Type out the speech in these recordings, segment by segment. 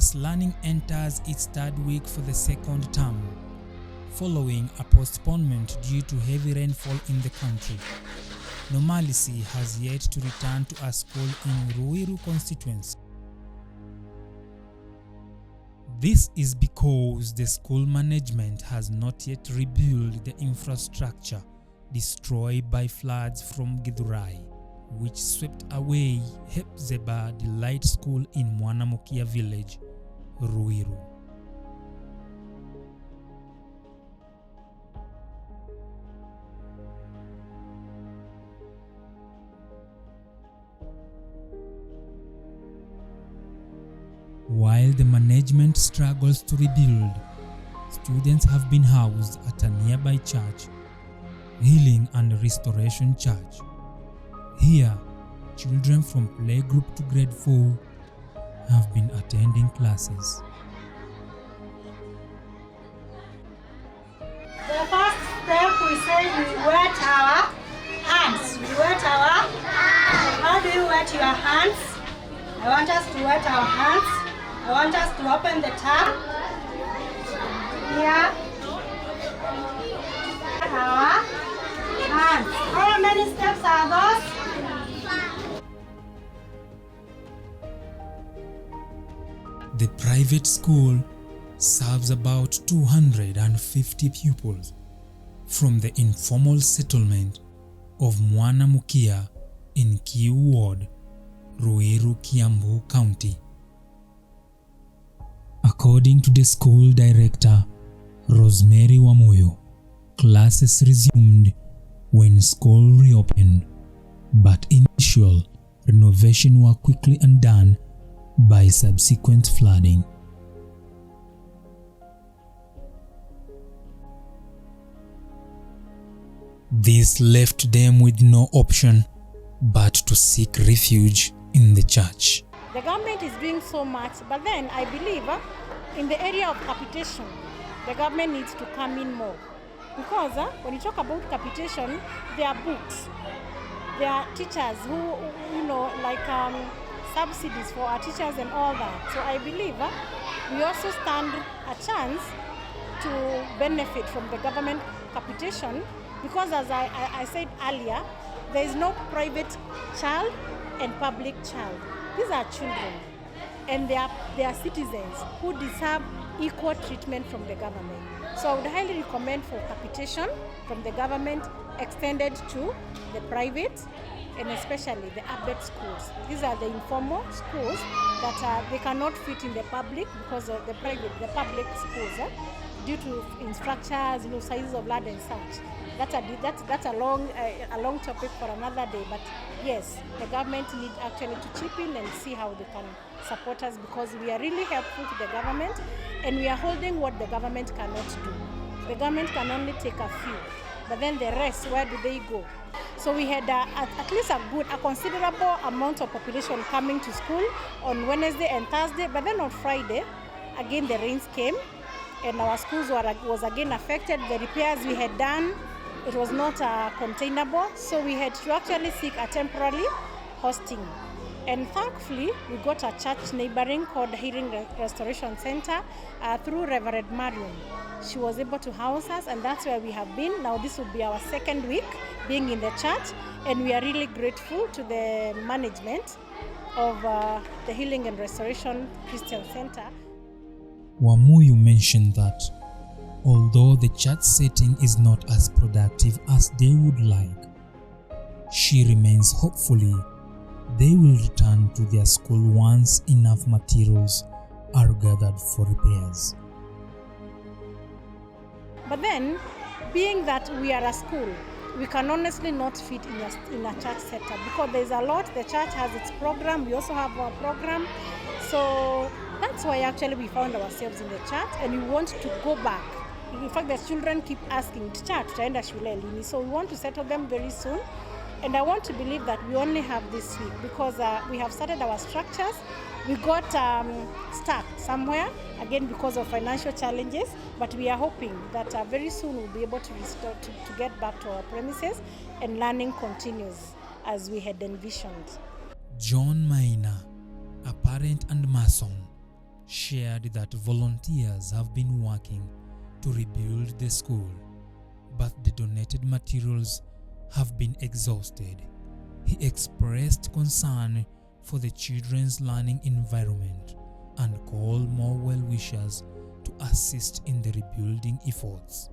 as learning enters its third week for the second term, following a postponement due to heavy rainfall in the country. Normalcy has yet to return to a school in Ruiru constituency. This is because the school management has not yet rebuilt the infrastructure destroyed by floods from Githurai, which swept away Hepzibah Delight School in Mwanamukia village, Ruiru. While the management struggles to rebuild, students have been housed at a nearby church, Healing and Restoration Church. Here, children from playgroup to grade 4 have been attending classes. The first step, we say we wet our hands. We wet our hands. How do you wet your hands? I want us to wet our hands. I want us to open the tap. Here. Our hands. How many steps are those? The private school serves about 250 pupils from the informal settlement of Mwanamukia in Kiu Ward, Ruiru, Kiambu County. According to the school director, Rosemary Wamuyo, classes resumed when school reopened, but initial renovation were quickly undone by subsequent flooding. This left them with no option but to seek refuge in the church. The government is doing so much, but then I believe in the area of capitation, the government needs to come in more. Because when you talk about capitation, there are books, there are teachers who, subsidies for our teachers and all that. So I believe we also stand a chance to benefit from the government capitation, because as I said earlier, there is no private child and public child. These are children, and they are citizens who deserve equal treatment from the government. So I would highly recommend for capitation from the government extended to the private and especially the ABET schools. These are the informal schools that they cannot fit in the public because of the public schools due to infrastructures, sizes of land and such. That's a long topic for another day. But yes, the government needs actually to chip in and see how they can support us, because we are really helpful to the government and we are holding what the government cannot do. The government can only take a few, but then the rest, where do they go? So we had at least a considerable amount of population coming to school on Wednesday and Thursday, but then on Friday, again the rains came and our schools was again affected. The repairs we had done, it was not containable, so we had to actually seek a temporary hosting. And thankfully, we got a church neighboring called Healing Restoration Center through Reverend Marion. She was able to house us, and that's where we have been. Now this will be our second week being in the church, and we are really grateful to the management of the Healing and Restoration Christian Center. Wamuyu mentioned that although the church setting is not as productive as they would like, she remains hopefully they will return to their school once enough materials are gathered for repairs. But then, being that we are a school, we can honestly not fit in a church setup, because there's a lot. The church has its program, we also have our program. So that's why actually we found ourselves in the church, and we want to go back. In fact, the children keep asking, church, tutaenda shule lini? So we want to settle them very soon. And I want to believe that we only have this week, because we have started our structures. We got stuck somewhere, again because of financial challenges, but we are hoping that very soon we'll be able to restore, to get back to our premises, and learning continues as we had envisioned. John Maina, a parent and mason, shared that volunteers have been working to rebuild the school, but the donated materials have been exhausted. He expressed concern for the children's learning environment and called more well-wishers to assist in the rebuilding efforts.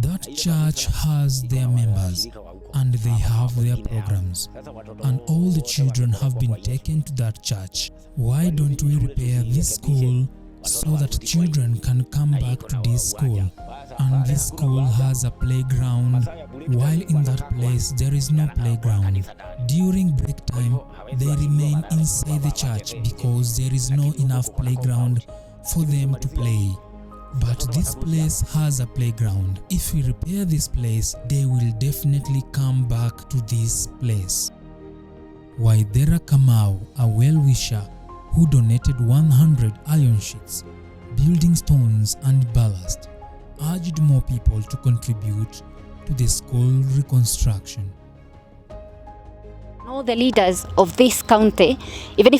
That church has their members and they have their programs, and all the children have been taken to that church. Why don't we repair this school so that children can come back to this school? And this school has a playground, while in that place there is no playground. During break time, they remain inside the church because there is no enough playground for them to play. But this place has a playground. If we repair this place, they will definitely come back to this place. Waithera Kamau, a well-wisher who donated 100 iron sheets, building stones and ballast, urged more people to contribute to the school reconstruction. All the leaders of this county, even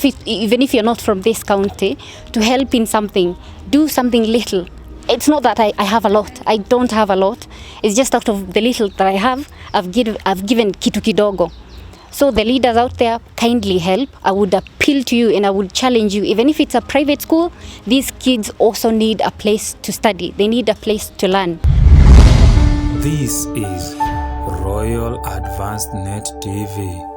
if you're not from this county, to help in something, do something little. It's not that I have a lot. I don't have a lot. It's just out of the little that I have, I've given kitu kidogo. So the leaders out there, kindly help. I would appeal to you and I would challenge you. Even if it's a private school, these kids also need a place to study. They need a place to learn. This is Royal Advanced Net TV.